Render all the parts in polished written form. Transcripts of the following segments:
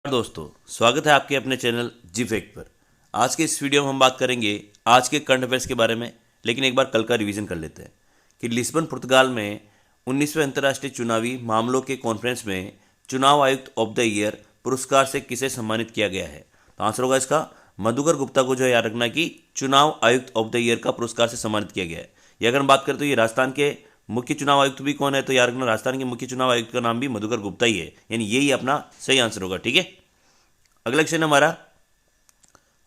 दोस्तों, स्वागत है आपके अपने चैनल जी फैक्ट पर। आज के इस वीडियो में हम बात करेंगे आज के करंट अफेयर्स के बारे में। लेकिन एक बार कल का रिवीजन कर लेते हैं कि लिस्बन पुर्तगाल में 19वें अंतर्राष्ट्रीय चुनावी मामलों के कॉन्फ्रेंस में चुनाव आयुक्त ऑफ द ईयर पुरस्कार से किसे सम्मानित किया गया है। तो आंसर होगा इसका मधुकर गुप्ता को जो है याद रखना कि चुनाव आयुक्त ऑफ द ईयर का पुरस्कार से सम्मानित किया गया है। ये अगर हम बात करें तो ये राजस्थान के मुख्य चुनाव आयुक्त भी कौन है, तो याद रखना राजस्थान के मुख्य चुनाव आयुक्त का नाम भी मधुकर गुप्ता ही है, यानी यही अपना सही आंसर होगा। ठीक है, अगला क्वेश्चन हमारा,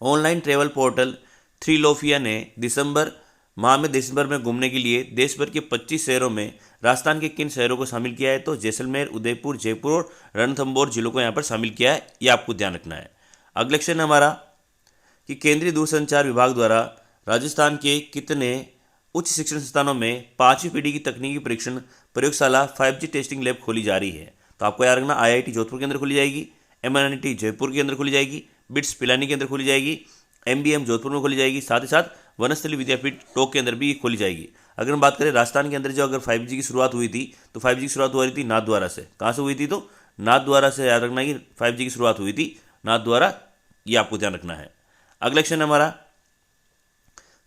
ऑनलाइन ट्रेवल पोर्टल थ्रीलोफिया ने दिसंबर में घूमने के लिए देश भर के 25 शहरों में राजस्थान के किन शहरों को शामिल किया है। तो जैसलमेर, उदयपुर, जयपुर और रणथंभौर जिलों को यहाँ पर शामिल किया है, ये आपको ध्यान रखना है। अगला क्वेश्चन हमारा कि केंद्रीय दूरसंचार विभाग द्वारा राजस्थान के कितने उच्च शिक्षण संस्थानों में 5वीं पीढ़ी की तकनीकी परीक्षण प्रयोगशाला 5G टेस्टिंग लैब खोली जा रही है। तो आपको याद रखना IIT जोधपुर के अंदर खोली जाएगी, MNIT जयपुर के अंदर खोली जाएगी, बिट्स पिलानी के अंदर खोली जाएगी, MBM जोधपुर में खोली जाएगी, साथ ही साथ वनस्थली विद्यापीठ टोंक के अंदर भी खोली जाएगी। अगर हम बात करें राजस्थान के अंदर जो अगर 5G की शुरुआत हुई थी तो 5G की शुरुआत हो रही थी नाथद्वारा से। कहाँ से हुई थी? तो नाथद्वारा से। याद रखना कि 5G की शुरुआत हुई थी नाथद्वारा, ये आपको ध्यान रखना है। अगला क्वेश्चन हमारा,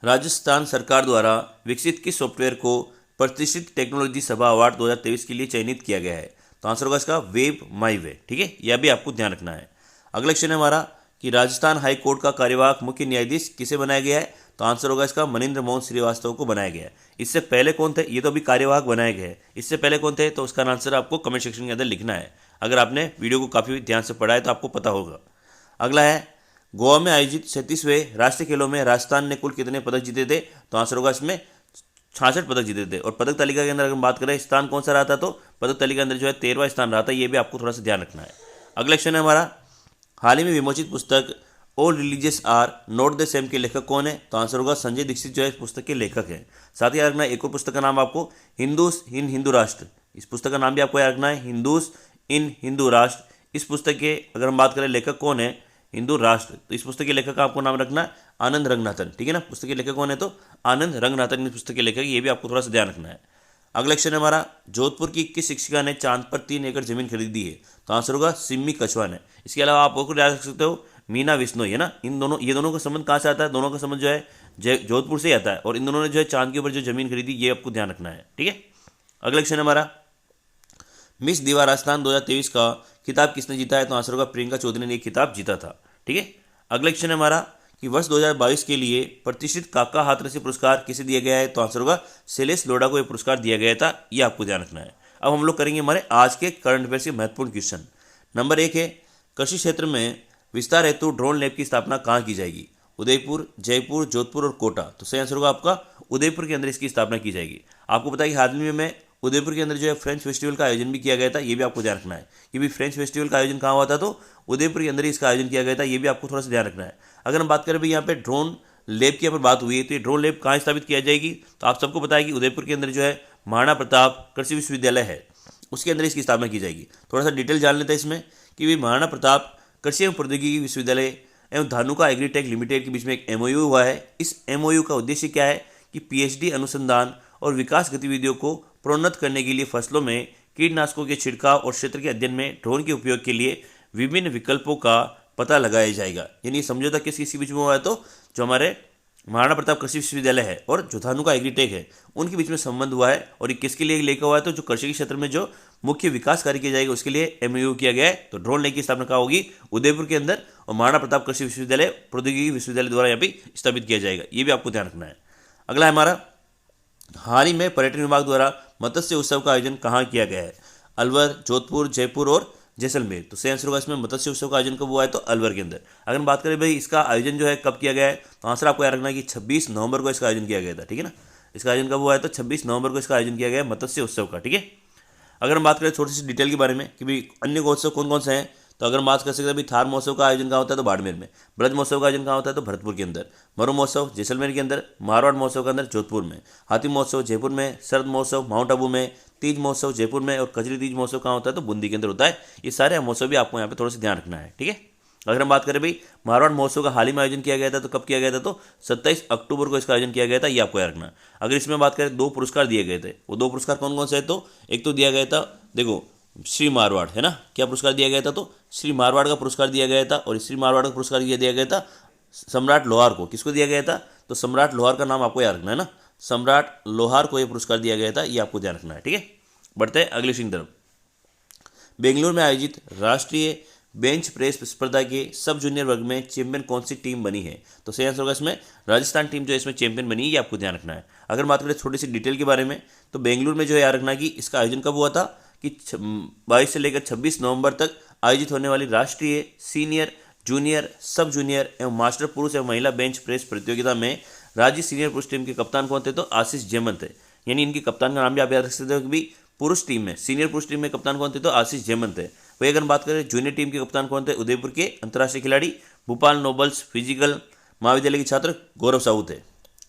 राजस्थान सरकार द्वारा विकसित किस सॉफ्टवेयर को प्रतिष्ठित टेक्नोलॉजी सभा अवार्ड 2023 के लिए चयनित किया गया है। तो आंसर होगा इसका वेब माई वे। ठीक है, यह भी आपको ध्यान रखना है। अगला क्वेश्चन है हमारा कि राजस्थान हाई कोर्ट का कार्यवाहक मुख्य न्यायाधीश किसे बनाया गया है। तो आंसर होगा इसका मनिंद्र मोहन श्रीवास्तव को बनाया गया है। इससे पहले कौन थे? ये तो अभी कार्यवाहक बनाए गए हैं, इससे पहले कौन थे? तो उसका आंसर आपको कमेंट सेक्शन के अंदर लिखना है। अगर आपने वीडियो को काफ़ी ध्यान से पढ़ा है तो आपको पता होगा। अगला है, गोवा में आयोजित 36वें राष्ट्रीय खेलों में राजस्थान ने कुल कितने पदक जीते थे। तो आंसर होगा इसमें 66 पदक जीते थे। और पदक तालिका के अंदर अगर हम बात करें स्थान कौन सा रहा था, तो पदक तालिका के अंदर जो है 13वां स्थान रहा था। ये भी आपको थोड़ा सा ध्यान रखना है। अगला क्वेश्चन है हमारा, हाल ही में विमोचित पुस्तक all religious are not the same के लेखक कौन है। तो आंसर होगा संजय दीक्षित जो है इस पुस्तक के लेखक हैं। साथ ही याद रखना एक और पुस्तक का नाम आपको हिंदूज इन हिंदू राष्ट्र, इस पुस्तक का नाम भी आपको याद रखना है, हिंदूज इन हिंदू राष्ट्र। इस पुस्तक के अगर हम बात करें लेखक कौन है, हिंदू राष्ट्र, तो इस पुस्तक के लेखक का आपको नाम रखना है आनंद रंगनाथन। ठीक है ना, पुस्तक के लेखक कौन है? तो आनंद रंगनाथन इस पुस्तक के लेखक, ये भी आपको थोड़ा सा ध्यान रखना है। अगला क्वेश्चन हमारा, जोधपुर की किस शिक्षिका ने चांद पर 3 एकड़ जमीन खरीदी है। तो आंसर होगा सिम्मी कछवा ने। इसके अलावा आप और याद रख सकते हो मीना विश्नोई, है ना। ये दोनों का संबंध कहाँ से आता है? दोनों का संबंध जो है जोधपुर से ही आता है। और इन दोनों ने जो है चांद के ऊपर जो जमीन खरीदी, ये आपको ध्यान रखना है। ठीक है, अगला क्वेश्चन हमारा, मिस दिवा राजस्थान 2023 का खिताब किसने जीता है। तो आंसर होगा प्रियंका चौधरी ने ये खिताब जीता था। ठीक है, अगला क्वेश्चन है हमारा कि वर्ष 2022 के लिए प्रतिष्ठित काका हाथरसी पुरस्कार किसे दिया गया है। तो आंसर होगा शैलेश लोढ़ा को यह पुरस्कार दिया गया था, ये आपको ध्यान रखना है। अब हम लोग करेंगे हमारे आज के करंट अफेयर्स के महत्वपूर्ण क्वेश्चन। नंबर 1 है, कृषि क्षेत्र में विस्तार हेतु ड्रोन लैब की स्थापना कहाँ की जाएगी। उदयपुर, जयपुर, जोधपुर और कोटा। तो सही आंसर होगा आपका उदयपुर के अंदर इसकी स्थापना की जाएगी। आपको पता है कि हाल ही में उदयपुर के अंदर जो है फ्रेंच फेस्टिवल का आयोजन भी किया गया था, ये भी आपको ध्यान रखना है कि भी फ्रेंच फेस्टिवल का आयोजन कहाँ हुआ था, तो उदयपुर के अंदर ही इसका आयोजन किया गया था, ये भी आपको थोड़ा सा ध्यान रखना है। अगर हम बात करें भाई यहाँ पे ड्रोन लैब की यहाँ पर बात हुई है, तो ये ड्रोन लैब कहाँ स्थापित किया जाएगी। तो आप सबको पता है कि उदयपुर के अंदर जो है महाराणा प्रताप कृषि विश्वविद्यालय है, उसके अंदर इसकी स्थापना की जाएगी। थोड़ा सा डिटेल जान लेते हैं इसमें कि भाई महाराणा प्रताप कृषि एवं प्रौद्योगिकी विश्वविद्यालय एवं धानुका एग्रीटेक लिमिटेड के बीच में एक MOU हुआ है। इस MOU का उद्देश्य क्या है कि PhD अनुसंधान और विकास गतिविधियों को प्रोन्नत करने के लिए फसलों में कीटनाशकों के छिड़काव और क्षेत्र के अध्ययन में ड्रोन के उपयोग के लिए विभिन्न विकल्पों का पता लगाया जाएगा। यानी समझौता किस किस के बीच में हुआ है, तो जो हमारे महाराणा प्रताप कृषि विश्वविद्यालय है और जो धानुका एग्रीटेक है उनके बीच में संबंध हुआ है। और ये किसके लिए लेकर हुआ है, तो जो कृषि के क्षेत्र में जो मुख्य विकास कार्य किया जाएगा उसके लिए MOU किया गया है। तो ड्रोन लैब की स्थापना कहाँ होगी, उदयपुर के अंदर, और महाराणा प्रताप कृषि विश्वविद्यालय प्रौद्योगिकी विश्वविद्यालय द्वारा यहाँ पे स्थापित किया जाएगा, ये भी आपको ध्यान रखना है। अगला है हमारा, हाल ही में पर्यटन विभाग द्वारा मत्स्य उत्सव का आयोजन कहाँ किया गया है। अलवर, जोधपुर, जयपुर और जैसलमेर। तो सही आंसर होगा इसमें मत्स्य उत्सव का आयोजन कब हुआ है, तो अलवर के अंदर। अगर हम बात करें भाई इसका आयोजन जो है कब किया गया है, तो आंसर आपको याद रखना है कि 26 नवंबर को इसका आयोजन किया गया था। ठीक है ना, इसका आयोजन कब हुआ है, तो 26 नवंबर को इसका आयोजन किया गया है मत्स्य उत्सव का। ठीक है, अगर हम बात करें थोड़ी सी डिटेल के बारे में कि भाई अन्य महोत्सव कौन कौन से हैं, तो अगर हम बात कर सकते हैं भाई थार महोत्सव का आयोजन कहाँ होता है, तो बाड़मेर में। ब्रज महोत्सव का आयोजन कहाँ होता है, तो भरतपुर के अंदर। मरु महोत्सव जैसलमेर के अंदर। मारवाड़ महोत्सव के अंदर जोधपुर में। हाथी महोत्सव जयपुर में। शरद महोत्सव माउंट आबू में। तीज महोत्सव जयपुर में। और कजरी तीज महोत्सव कहाँ होता है, तो बूंदी के अंदर होता है। ये सारे महोत्सव भी आपको यहाँ पे थोड़ा सा ध्यान रखना है। ठीक है, अगर हम बात करें भाई मारवाड़ महोत्सव का हाल ही में आयोजन किया गया था, तो कब किया गया था, तो 27 अक्टूबर को इसका आयोजन किया गया था, ये आपको याद रखना। अगर इसमें बात करें 2 पुरस्कार दिए गए थे, वो 2 पुरस्कार कौन कौन से है, तो एक तो दिया गया था देखो श्री मारवाड़, है ना, क्या पुरस्कार दिया गया था, तो श्री मारवाड़ का पुरस्कार दिया गया था। और श्री मारवाड़ का पुरस्कार दिया गया था सम्राट लोहार को। किसको दिया गया था, तो सम्राट लोहार का नाम आपको याद रखना है ना, सम्राट लोहार को यह पुरस्कार दिया गया था, ये आपको ध्यान रखना है, ठीक है। बढ़ते हैं अगले विषय की तरफ। बेंगलुरु में आयोजित राष्ट्रीय बेंच प्रेस स्पर्धा के सब जूनियर वर्ग में चैंपियन कौन सी टीम बनी है, तो सही आंसर होगा इसमें राजस्थान टीम जो है इसमें चैंपियन बनी है, ये आपको ध्यान रखना है। अगर बात करें थोड़ी सी डिटेल के बारे में, तो बेंगलुरु में जो है याद रखना कि इसका आयोजन कब हुआ था कि 22 से लेकर 26 नवंबर तक आयोजित होने वाली राष्ट्रीय सीनियर, जूनियर, सब जूनियर एवं मास्टर पुरुष एवं महिला बेंच प्रेस प्रतियोगिता में राज्य सीनियर पुरुष टीम के कप्तान कौन थे, तो आशीष जयमंत थे। यानी इनके कप्तान का नाम भी आप याद रख सकते हो कि भी पुरुष टीम में, सीनियर पुरुष टीम में कप्तान कौन थे, तो आशीष जयमंत थे। वही अगर बात करें जूनियर टीम के कप्तान कौन थे, उदयपुर के अंतर्राष्ट्रीय खिलाड़ी भोपाल नोबल्स फिजिकल महाविद्यालय के छात्र गौरव साहू थे।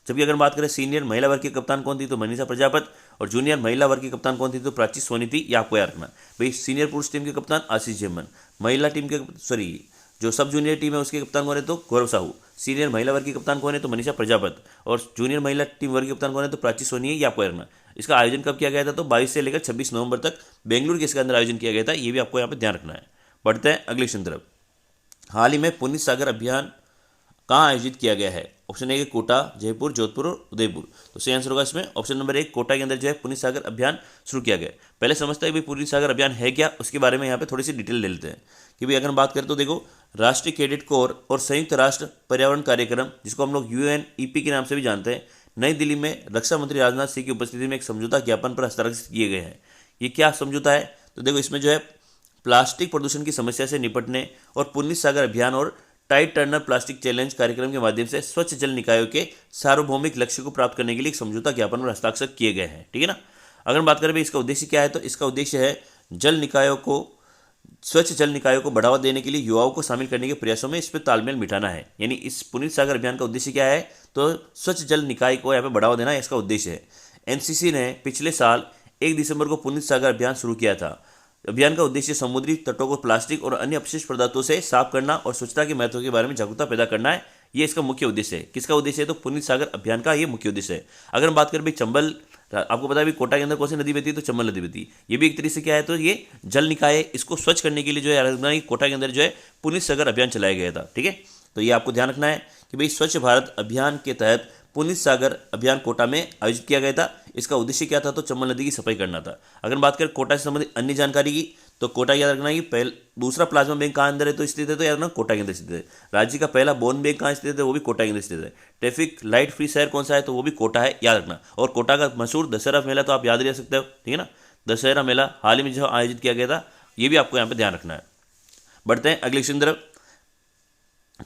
जबकि अगर बात करें सीनियर महिला वर्ग की कप्तान कौन थी, तो मनीषा प्रजापत, और जूनियर महिला वर्ग की कप्तान कौन थी, तो प्राची सोनी थी। ये आपको याद रखना भाई। सीनियर पुरुष टीम के कप्तान आशीष जयमंत, महिला टीम के जो सब जूनियर टीम है उसके कप्तान कौन है, तो गौरव साहू। सीनियर महिला वर्ग की कप्तान कौन है, तो मनीषा प्रजापत, और जूनियर महिला टीम वर्ग की कप्तान कौन है, तो प्राची सोनी है। ये आपको याद रखना। इसका आयोजन कब किया गया था, तो 22 से लेकर 26 नवंबर तक बेंगलुरु के इसके अंदर आयोजन किया गया था। ये भी आपको यहाँ पे ध्यान रखना है। बढ़ते हैं अगले क्वेश्चन तरफ। हाल ही में पुनीत सागर अभियान कहाँ आयोजित किया गया है, ऑप्शन ए कोटा, जयपुर, जोधपुर और उदयपुर। तो सही आंसर होगा इसमें ऑप्शन नंबर 1 कोटा के अंदर जो है पुनीत सागर अभियान शुरू किया गया। पहले समझते हैं कि पुनीत सागर अभियान है क्या, उसके बारे में यहाँ पे थोड़ी सी डिटेल ले लेते हैं कि भाई अगर हम बात करें तो देखो, राष्ट्रीय कैडेट कोर और संयुक्त राष्ट्र पर्यावरण कार्यक्रम, जिसको हम लोग UNEP के नाम से भी जानते हैं, नई दिल्ली में रक्षा मंत्री राजनाथ सिंह की उपस्थिति में एक समझौता ज्ञापन पर हस्ताक्षर किए गए हैं। ये क्या समझौता है, तो देखो इसमें जो है प्लास्टिक प्रदूषण की समस्या से निपटने और पुनीत सागर अभियान और टाइट टर्नर प्लास्टिक चैलेंज कार्यक्रम के माध्यम से स्वच्छ जल निकायों के सार्वभौमिक लक्ष्य को प्राप्त करने के लिए एक समझौता ज्ञापन पर हस्ताक्षर किए गए हैं, ठीक है ना। अगर बात करें भाई इसका उद्देश्य क्या है, तो इसका उद्देश्य है स्वच्छ जल निकायों को बढ़ावा देने के लिए युवाओं को शामिल करने के प्रयासों में इस पर तालमेल बिठाना है। यानी इस पुनीत सागर अभियान का उद्देश्य क्या है, तो स्वच्छ जल निकाय को यहाँ पे बढ़ावा देना इसका उद्देश्य है। NCC ने पिछले साल 1 दिसंबर को पुनीत सागर अभियान शुरू किया था। अभियान का उद्देश्य समुद्री तटों को प्लास्टिक और अन्य अपशिष्ट पदार्थों से साफ करना और स्वच्छता के महत्व के बारे में जागरूकता पैदा करना है। ये इसका मुख्य उद्देश्य है। किसका उद्देश्य है, तो पुनीत सागर अभियान का ये मुख्य उद्देश्य है। अगर हम बात करें भाई चंबल, आपको पता है भी कोटा के अंदर कौन सी नदी बहती है, तो चंबल नदी बहती है। ये भी एक तरीके से क्या है, तो ये जल निकाय, इसको स्वच्छ करने के लिए जो है कोटा के अंदर जो है पुनीत सागर अभियान चलाया गया था, ठीक है। तो ये आपको ध्यान रखना है कि भाई स्वच्छ भारत अभियान के तहत पुनीत सागर अभियान कोटा में आयोजित किया गया था। इसका उद्देश्य क्या था, तो चंबल नदी की सफाई करना था। अगर बात करें कोटा से संबंधित अन्य जानकारी की, तो कोटा याद रखना कि दूसरा प्लाज्मा बैंक कहाँ अंदर है, तो स्थित है, तो याद रखना कोटा के अंदर स्थित है। राज्य का पहला बोन बैंक कहाँ स्थित है, वो भी कोटा के अंदर स्थित है। ट्रैफिक लाइट फ्री शहर कौन सा है, तो वो भी कोटा है, याद रखना। और कोटा का मशहूर दशहरा मेला तो आप याद रख सकते हो, ठीक है ना। दशहरा मेला हाल ही में जो आयोजित किया गया था, ये भी आपको यहाँ पे ध्यान रखना है। बढ़ते हैं अगले क्वेश्चन तरफ।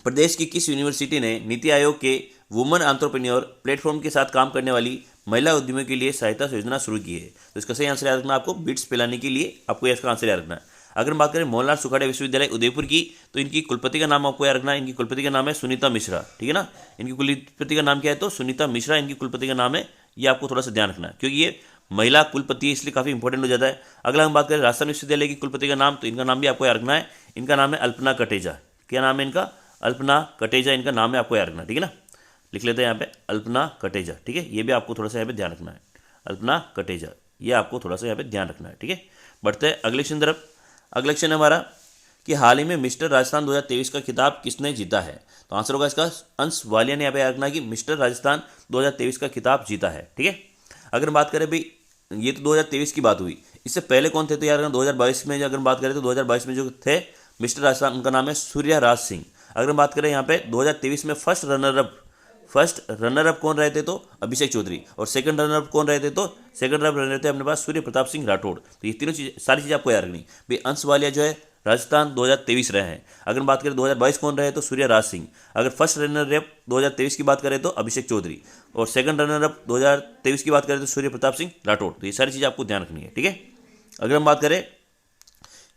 प्रदेश की किस यूनिवर्सिटी ने नीति आयोग के वुमन एंटरप्रेन्योर प्लेटफॉर्म के साथ काम करने वाली महिला उद्यमियों के लिए सहायता योजना शुरू की है, तो इसका सही आंसर याद रखना। आपको बिट्स पिलाने के लिए आपको इसका आंसर याद रखना है। अगर हम बात करें मोहनलाल सुखाड़े विश्वविद्यालय उदयपुर की, तो इनकी कुलपति का नाम आपको याद रखना है। इनकी कुलपति का नाम है सुनीता मिश्रा, ठीक है ना। इनकी कुलपति का नाम क्या है, तो सुनीता मिश्रा इनकी कुलपति का नाम है। ये आपको थोड़ा सा ध्यान रखना है क्योंकि ये महिला कुलपति है, इसलिए काफ़ी इंपॉर्टेंट हो जाता है। अगला हम बात करें राजस्थान विश्वविद्यालय की कुलपति का नाम, तो इनका नाम भी आपको याद रखना है। इनका नाम है अल्पना कटेजा। क्या नाम है इनका, अल्पना कटेजा इनका नाम है, आपको याद रखना, ठीक है ना। लिख लेते हैं यहाँ पे अल्पना कटेजा, ठीक है। ये भी आपको थोड़ा सा यहाँ पे ध्यान रखना है, अल्पना कटेजा, ये आपको थोड़ा सा यहाँ पे ध्यान रखना है, ठीक है। बढ़ते हैं अगले क्वेश्चन तरफ। अगला क्वेश्चन है हमारा कि हाल ही में मिस्टर राजस्थान 2023 का खिताब किसने जीता है, तो आंसर होगा इसका अंश वालिया ने यहाँ पे याद रखना कि मिस्टर राजस्थान 2023 का खिताब जीता है, ठीक है। अगर बात करें भाई, ये तो 2023 की बात हुई, इससे पहले कौन थे, तो याद रखना 2022 में अगर बात करें तो 2022 में जो थे मिस्टर राजस्थान, उनका नाम है सूर्या राज सिंह। अगर हम बात करें यहाँ पे 2023 में फर्स्ट रनर अप कौन रहे थे, तो अभिषेक चौधरी। और सेकंड रनर अप कौन रहे थे, तो सेकंड रनर रहे थे अपने पास सूर्य प्रताप सिंह राठौड़। तो ये तीनों सारी चीज़ें आपको याद रखनी भाई। अंश वालिया जो है राजस्थान 2023 रहे हैं। अगर बात करें 2022 कौन रहे, तो सूर्या राज सिंह। अगर फर्स्ट रनर अप 2023 की बात करें तो अभिषेक चौधरी, और सेकंड रनर अप 2023 की बात करें तो सूर्य प्रताप सिंह राठौड़। तो ये सारी चीज़ें आपको ध्यान रखनी है, ठीक है। अगर हम बात करें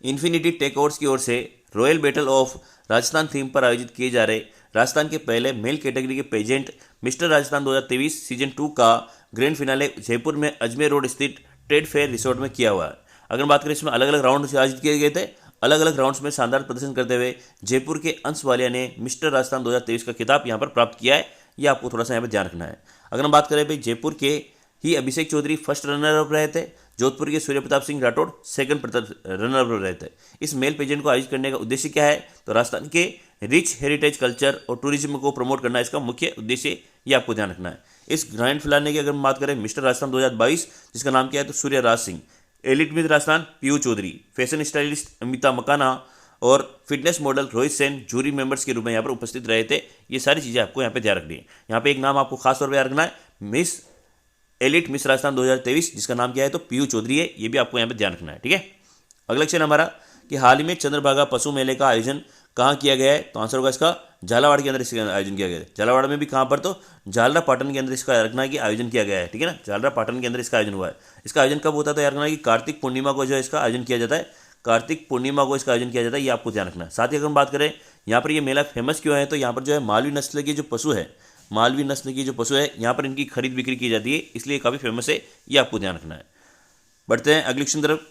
इन्फिनिटी टेक ओवर्स की ओर से royal battle of Rajasthan theme पर आयोजित किए जा रहे राजस्थान के पहले मेल कैटेगरी के पेजेंट मिस्टर राजस्थान 2023 सीजन 2 का ग्रैंड फिनाले जयपुर में अजमेर रोड स्थित ट्रेड फेयर रिसोर्ट में किया हुआ है। अगर बात करें इसमें अलग अलग राउंड आयोजित किए गए थे। अलग अलग राउंड्स में शानदार प्रदर्शन करते हुए जयपुर के अंश वालिया ने मिस्टर राजस्थान 2023 का खिताब यहाँ पर प्राप्त किया है। ये आपको थोड़ा सा यहाँ पर ध्यान रखना है। अगर हम बात करें भाई जयपुर के ही अभिषेक चौधरी फर्स्ट रनर अप रहे थे, जोधपुर के सूर्य प्रताप सिंह राठौड़ सेकंड रनर रहते हैं। इस मेल पेजेंट को आयोजित करने का उद्देश्य क्या है? तो राजस्थान के रिच हेरिटेज कल्चर और टूरिज्म को प्रमोट करना इसका मुख्य उद्देश्य, ये आपको ध्यान रखना है। इस ग्रैंड फिनाले की अगर हम बात करें मिस्टर राजस्थान 2022, जिसका नाम क्या है? तो Surya Raj Singh. Elite miss Rajasthan Piyu Chaudhary, fashion stylist Amita Makana और fitness model Rohit Sen jury members के रूप में यहाँ पर उपस्थित रहे थे। ये सारी चीज़ें आपको यहाँ पे ध्यान रखनी है। यहाँ पे एक नाम आपको खास तौर पर याद रखना है, मिस एलिट मिस राजस्थान 2023, जिसका नाम क्या है? तो पीयू चौधरी है। ये भी आपको यहाँ पे ध्यान रखना है, ठीक है। अगला क्वेश्चन हमारा कि हाल ही में चंद्रभागा पशु मेले का आयोजन कहाँ किया गया है? तो आंसर होगा इसका झालावाड़ के अंदर इसका आयोजन किया गया है। झालावाड़ में भी कहाँ पर? तो झालरा पाटन के अंदर इसका रखना है कि आयोजन किया गया है, ठीक है ना। झालरा पाटन के अंदर इसका आयोजन हुआ है। इसका आयोजन कब होता है? तो याद रखना है कि कार्तिक पूर्णिमा को जो है इसका आयोजन किया जाता है। कार्तिक पूर्णिमा को इसका आयोजन किया जाता है, ये आपको ध्यान रखना है। साथ ही अगर हम बात करें यहाँ पर ये मेला फेमस क्यों है, तो यहाँ पर जो है मालवी नस्ल के जो पशु है, मालवी नस्ल की जो पशु है यहाँ पर इनकी खरीद बिक्री की जाती है, इसलिए काफ़ी फेमस है, ये आपको ध्यान रखना है। बढ़ते हैं अगले क्वेश्चन तरफ।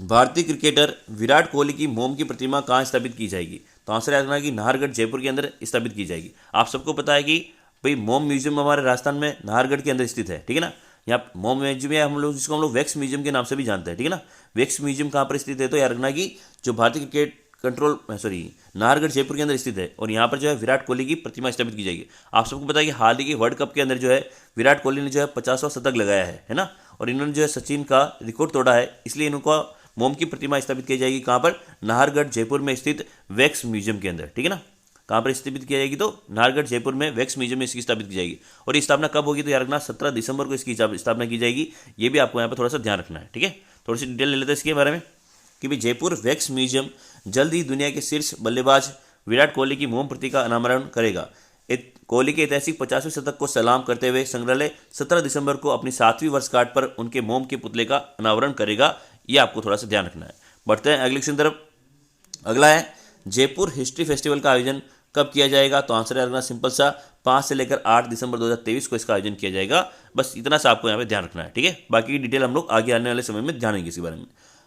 भारतीय क्रिकेटर विराट कोहली की मोम की प्रतिमा कहाँ स्थापित की जाएगी? तो आंसर याद रखना है कि नाहरगढ़ जयपुर के अंदर स्थापित की जाएगी। आप सबको पता है कि भाई मोम म्यूजियम हमारे राजस्थान में नाहरगढ़ के अंदर स्थित है, ठीक है ना। यहाँ मोम म्यूजियम है, हम लोग जिसको हम लोग वैक्स म्यूजियम के नाम से भी जानते हैं, ठीक है ना। वैक्स म्यूजियम कहाँ पर स्थित है? तो याद रखना कि जो भारतीय क्रिकेट नाहरगढ़ जयपुर के अंदर स्थित है और यहाँ पर जो है विराट कोहली की प्रतिमा स्थापित की जाएगी। आप सबको पता है कि हाल ही के वर्ल्ड कप के अंदर जो है विराट कोहली ने जो है 50वां शतक लगाया है ना। और इन्होंने जो है सचिन का रिकॉर्ड तोड़ा है, इसलिए इनको मोम की प्रतिमा स्थापित की जाएगी। कहाँ पर? नाहरगढ़ जयपुर में स्थित वैक्स म्यूजियम के अंदर, ठीक है ना। कहाँ पर स्थापित की जाएगी? तो नाहरगढ़ जयपुर में वैक्स म्यूजियम में इसकी स्थापित की जाएगी। और ये स्थापना कब होगी? तो याद रखना 17 दिसंबर को इसकी स्थापना की जाएगी। ये भी आपको यहाँ पर थोड़ा सा ध्यान रखना है, ठीक है। थोड़ी सी डिटेल ले लेते हैं इसके बारे में कि भाई जयपुर वैक्स म्यूजियम जल्द ही दुनिया के शीर्ष बल्लेबाज विराट कोहली की मोम प्रति का अनावरण करेगा। कोहली के ऐतिहासिक 50वें शतक को सलाम करते हुए संग्रहालय 17 दिसंबर को अपनी 7वीं वर्षगांठ पर उनके मोम के पुतले का अनावरण करेगा। ये आपको थोड़ा सा ध्यान रखना है। बढ़ते हैं अगले क्वेश्चन तरफ। अगला है जयपुर हिस्ट्री फेस्टिवल का आयोजन कब किया जाएगा? तो आंसर रखना सिंपल सा 5 से लेकर 8 दिसंबर 2023 को इसका आयोजन किया जाएगा। बस इतना सा आपको यहाँ पे ध्यान रखना है, ठीक है। बाकी की डिटेल हम लोग आगे आने वाले समय में ध्यान देंगे इसी बारे में।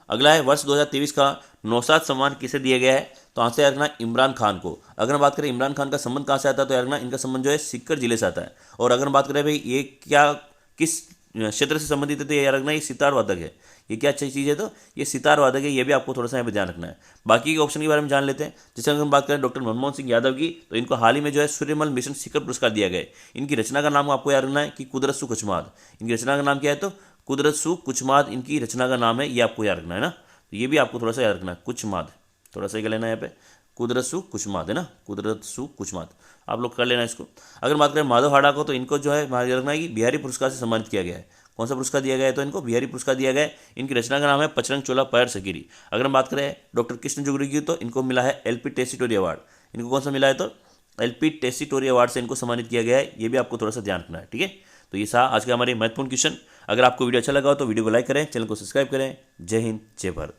अगला है वर्ष 2023 का नौशाद सम्मान किसे दिया गया है? तो आंसर याद रखना इमरान खान को। अगर हम बात करें इमरान खान का संबंध कहाँ से आता है, तो याद रखना इनका संबंध जो है सीकर जिले से आता है। और अगर हम बात करें भाई ये क्या किस क्षेत्र से संबंधित है, तो याद रखना ये सितार वादक है। ये क्या अच्छी चीज़ है? तो ये सितार वादक है। ये भी आपको थोड़ा सा यहाँ पे ध्यान रखना है। बाकी के ऑप्शन के बारे में जान लेते हैं। जैसे अगर हम बात करें डॉक्टर मनमोहन सिंह यादव की, तो इनको हाल ही में जो है सूर्यमल मिशन शिखर पुरस्कार दिया गया है। इनकी रचना का नाम आपको याद रखना है कि कुदरत सु कुचमाद। इनकी रचना का नाम क्या है? तो कुदरत सु कुचमाद इनकी रचना का नाम है, ये आपको याद रखना है ना। तो ये भी आपको थोड़ा सा याद रखना है, कुचमाद थोड़ा सा क्या लेना है यहाँ पे, कुदरत सु कुचमाद है ना, कुदरत सु कुचमाद आप लोग कर लेना इसको। अगर बात करें माधव हाड़ा को, तो इनको जो है याद रखना है कि बिहारी पुरस्कार से सम्मानित किया गया है। कौन सा पुरस्कार दिया गया है? तो इनको बिहारी पुरस्कार दिया गया है। इनकी रचना का नाम है पचरंग चोला पैर सकीरी। अगर हम बात करें डॉक्टर कृष्ण जुगरी की, तो इनको मिला है एलपी टेसीटोरी अवार्ड। इनको कौन सा मिला है? तो एलपी टेसीटोरी अवार्ड से इनको सम्मानित किया गया है। ये भी आपको थोड़ा सा ध्यान रखना है, ठीक है। तो ये आज का हमारे महत्वपूर्ण क्वेश्चन। अगर आपको वीडियो अच्छा लगा हो तो वीडियो को लाइक करें, चैनल को सब्सक्राइब करें। जय हिंद, जय भारत।